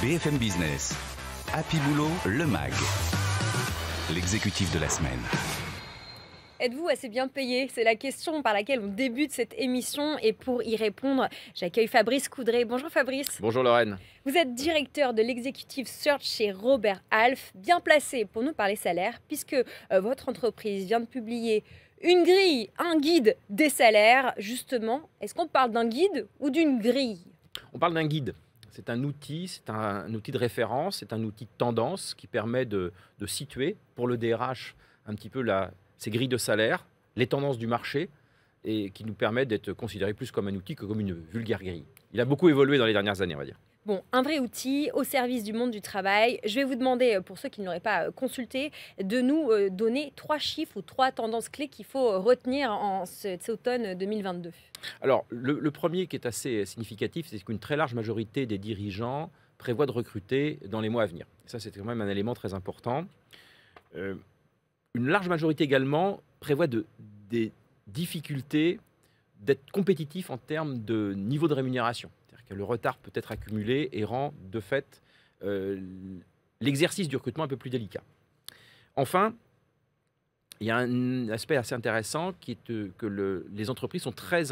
BFM Business, Happy Boulot, le MAG, l'exécutif de la semaine. Êtes-vous assez bien payé? C'est la question par laquelle on débute cette émission. Et pour y répondre, j'accueille Fabrice Coudray. Bonjour Fabrice. Bonjour Lorraine. Vous êtes directeur de l'executive search chez Robert Half, bien placé pour nous parler salaire, puisque votre entreprise vient de publier une grille, un guide des salaires. Justement, est-ce qu'on parle d'un guide ou d'une grille? On parle d'un guide. C'est un outil de référence, c'est un outil de tendance qui permet de situer pour le DRH un petit peu ces grilles de salaire, les tendances du marché, et qui nous permet d'être considéré plus comme un outil que comme une vulgaire grille. Il a beaucoup évolué dans les dernières années, on va dire. Bon, un vrai outil au service du monde du travail. Je vais vous demander, pour ceux qui ne l'auraient pas consulté, de nous donner 3 chiffres ou 3 tendances clés qu'il faut retenir en cet automne 2022. Alors, le premier qui est assez significatif, c'est qu'une très large majorité des dirigeants prévoient de recruter dans les mois à venir. Ça, c'est quand même un élément très important. Une large majorité également prévoit des difficultés d'être compétitif en termes de niveau de rémunération. C'est-à-dire que le retard peut être accumulé et rend de fait l'exercice du recrutement un peu plus délicat. Enfin, il y a un aspect assez intéressant qui est que les entreprises sont très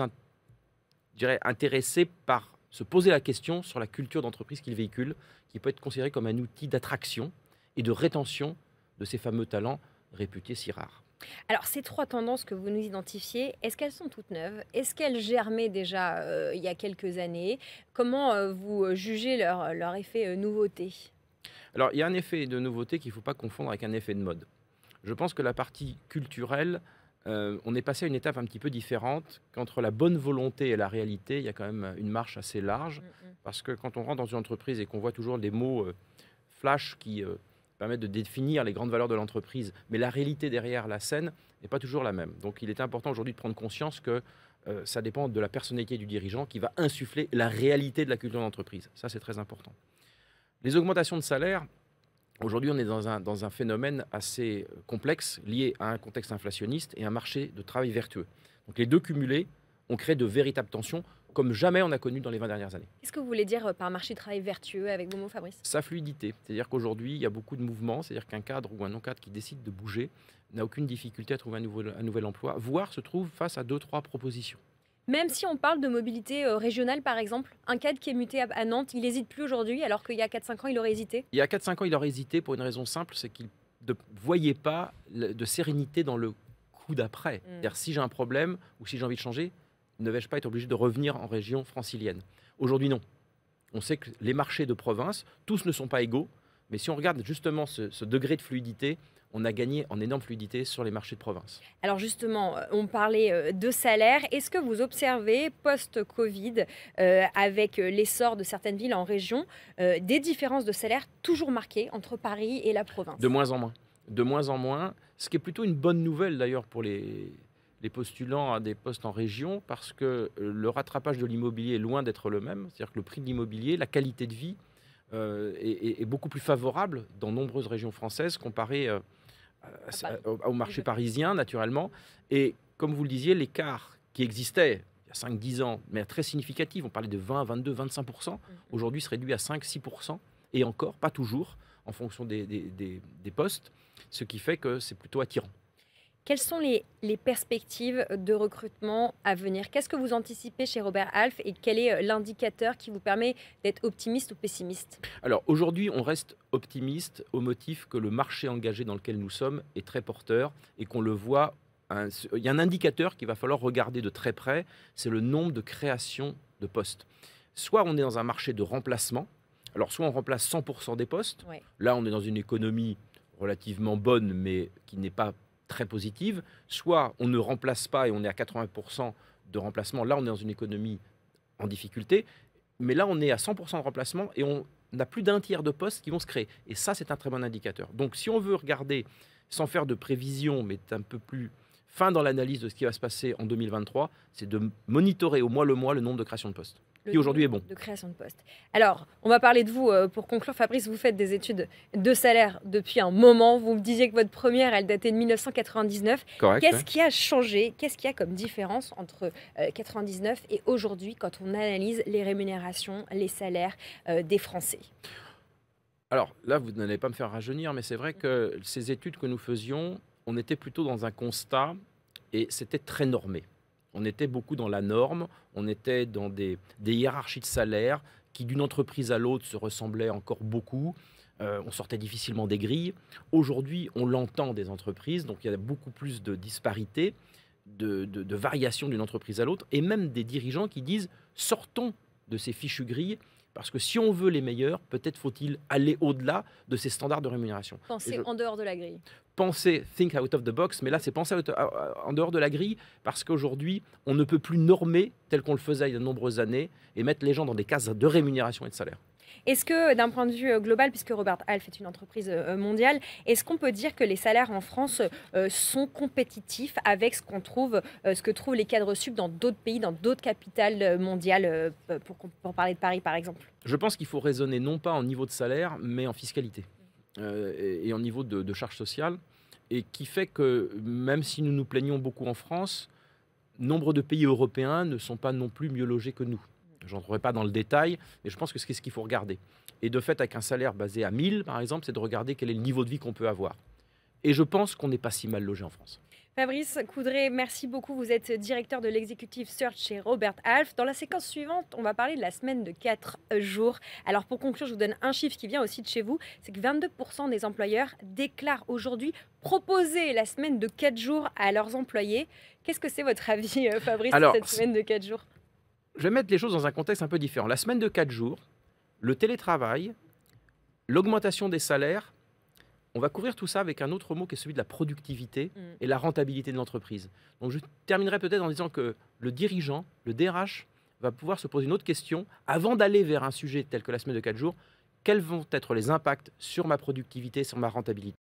intéressées par se poser la question sur la culture d'entreprise qu'ils véhiculent, qui peut être considérée comme un outil d'attraction et de rétention de ces fameux talents réputés si rares. Alors, ces 3 tendances que vous nous identifiez, est-ce qu'elles sont toutes neuves? Est-ce qu'elles germaient déjà il y a quelques années? Comment vous jugez leur effet nouveauté? Alors, il y a un effet de nouveauté qu'il ne faut pas confondre avec un effet de mode. Je pense que la partie culturelle, on est passé à une étape un petit peu différente, qu'entre la bonne volonté et la réalité, il y a quand même une marche assez large, parce que quand on rentre dans une entreprise et qu'on voit toujours des mots flash qui permettent de définir les grandes valeurs de l'entreprise, mais la réalité derrière la scène n'est pas toujours la même. Donc il est important aujourd'hui de prendre conscience que ça dépend de la personnalité du dirigeant qui va insuffler la réalité de la culture d'entreprise. Ça, c'est très important. Les augmentations de salaire, aujourd'hui, on est dans un phénomène assez complexe, lié à un contexte inflationniste et un marché de travail vertueux. Donc les deux cumulés ont créé de véritables tensions, comme jamais on a connu dans les 20 dernières années. Qu'est-ce que vous voulez dire par marché de travail vertueux avec vos mots, Fabrice? Sa fluidité, c'est-à-dire qu'aujourd'hui, il y a beaucoup de mouvements, c'est-à-dire qu'un cadre ou un non-cadre qui décide de bouger n'a aucune difficulté à trouver un nouvel emploi, voire se trouve face à 2-3 propositions. Même si on parle de mobilité régionale, par exemple, un cadre qui est muté à Nantes, il n'hésite plus aujourd'hui, alors qu'il y a 4-5 ans, il aurait hésité? Il y a 4-5 ans, il aurait hésité pour une raison simple, c'est qu'il ne voyait pas de sérénité dans le coup d'après. C'est-à-dire, si j'ai un problème ou si j'ai envie de changer, ne vais-je pas être obligé de revenir en région francilienne? Aujourd'hui, non. On sait que les marchés de province, tous ne sont pas égaux, mais si on regarde justement ce degré de fluidité, on a gagné en énorme fluidité sur les marchés de province. Alors justement, on parlait de salaire. Est-ce que vous observez, post-Covid, avec l'essor de certaines villes en région, des différences de salaire toujours marquées entre Paris et la province? De moins en moins. De moins en moins, ce qui est plutôt une bonne nouvelle d'ailleurs pour les postulants à des postes en région, parce que le rattrapage de l'immobilier est loin d'être le même. C'est-à-dire que le prix de l'immobilier, la qualité de vie est beaucoup plus favorable dans nombreuses régions françaises comparé au marché parisien, naturellement. Et comme vous le disiez, l'écart qui existait il y a 5-10 ans, mais très significatif, on parlait de 20, 22, 25%, aujourd'hui se réduit à 5-6%, et encore, pas toujours, en fonction des postes, ce qui fait que c'est plutôt attirant. Quelles sont les perspectives de recrutement à venir? Qu'est-ce que vous anticipez chez Robert Half et quel est l'indicateur qui vous permet d'être optimiste ou pessimiste? Alors aujourd'hui, on reste optimiste au motif que le marché engagé dans lequel nous sommes est très porteur et qu'on le voit. Il y a un indicateur qu'il va falloir regarder de très près, c'est le nombre de créations de postes. Soit on est dans un marché de remplacement, alors soit on remplace 100% des postes, là on est dans une économie relativement bonne mais qui n'est pas très positive, soit on ne remplace pas et on est à 80% de remplacement, là on est dans une économie en difficulté, mais là on est à 100% de remplacement et on n'a plus d'un tiers de postes qui vont se créer. Et ça c'est un très bon indicateur. Donc si on veut regarder, sans faire de prévision, mais un peu plus fin dans l'analyse de ce qui va se passer en 2023, c'est de monitorer au mois le nombre de créations de postes. Qui aujourd'hui est bon. De création de postes. Alors, on va parler de vous pour conclure. Fabrice, vous faites des études de salaire depuis un moment. Vous me disiez que votre première, elle datait de 1999. Correct. Qu'est-ce qui a changé? Qu'est-ce qu'il y a comme différence entre 99 et aujourd'hui quand on analyse les rémunérations, les salaires des Français? Alors là, vous n'allez pas me faire rajeunir, mais c'est vrai que ces études que nous faisions, on était plutôt dans un constat et c'était très normé. On était beaucoup dans la norme, on était dans des hiérarchies de salaire qui, d'une entreprise à l'autre, se ressemblaient encore beaucoup. On sortait difficilement des grilles. Aujourd'hui, on l'entend des entreprises, donc il y a beaucoup plus de disparités, de variations d'une entreprise à l'autre, et même des dirigeants qui disent sortons de ces fichues grilles, parce que si on veut les meilleurs, peut-être faut-il aller au-delà de ces standards de rémunération. Penser en dehors de la grille. Penser, think out of the box, mais là c'est penser en dehors de la grille, parce qu'aujourd'hui, on ne peut plus normer tel qu'on le faisait il y a de nombreuses années, et mettre les gens dans des cases de rémunération et de salaire. Est-ce que, d'un point de vue global, puisque Robert Half est une entreprise mondiale, est-ce qu'on peut dire que les salaires en France sont compétitifs avec ce que trouvent les cadres sup dans d'autres pays, dans d'autres capitales mondiales, pour parler de Paris par exemple? Je pense qu'il faut raisonner non pas en niveau de salaire, mais en fiscalité et en niveau de charges sociales, et qui fait que même si nous nous plaignons beaucoup en France, nombre de pays européens ne sont pas non plus mieux logés que nous. Je n'entrerai pas dans le détail, mais je pense que c'est ce qu'il faut regarder. Et de fait, avec un salaire basé à 1000, par exemple, c'est de regarder quel est le niveau de vie qu'on peut avoir. Et je pense qu'on n'est pas si mal logé en France. Fabrice Coudray, merci beaucoup. Vous êtes directeur de l'Executive Search chez Robert Half. Dans la séquence suivante, on va parler de la semaine de 4 jours. Alors pour conclure, je vous donne un chiffre qui vient aussi de chez vous. C'est que 22% des employeurs déclarent aujourd'hui proposer la semaine de 4 jours à leurs employés. Qu'est-ce que c'est votre avis, Fabrice, sur cette semaine de 4 jours? Je vais mettre les choses dans un contexte un peu différent. La semaine de 4 jours, le télétravail, l'augmentation des salaires, on va couvrir tout ça avec un autre mot qui est celui de la productivité et la rentabilité de l'entreprise. Donc je terminerai peut-être en disant que le dirigeant, le DRH, va pouvoir se poser une autre question avant d'aller vers un sujet tel que la semaine de 4 jours. Quels vont être les impacts sur ma productivité, sur ma rentabilité ?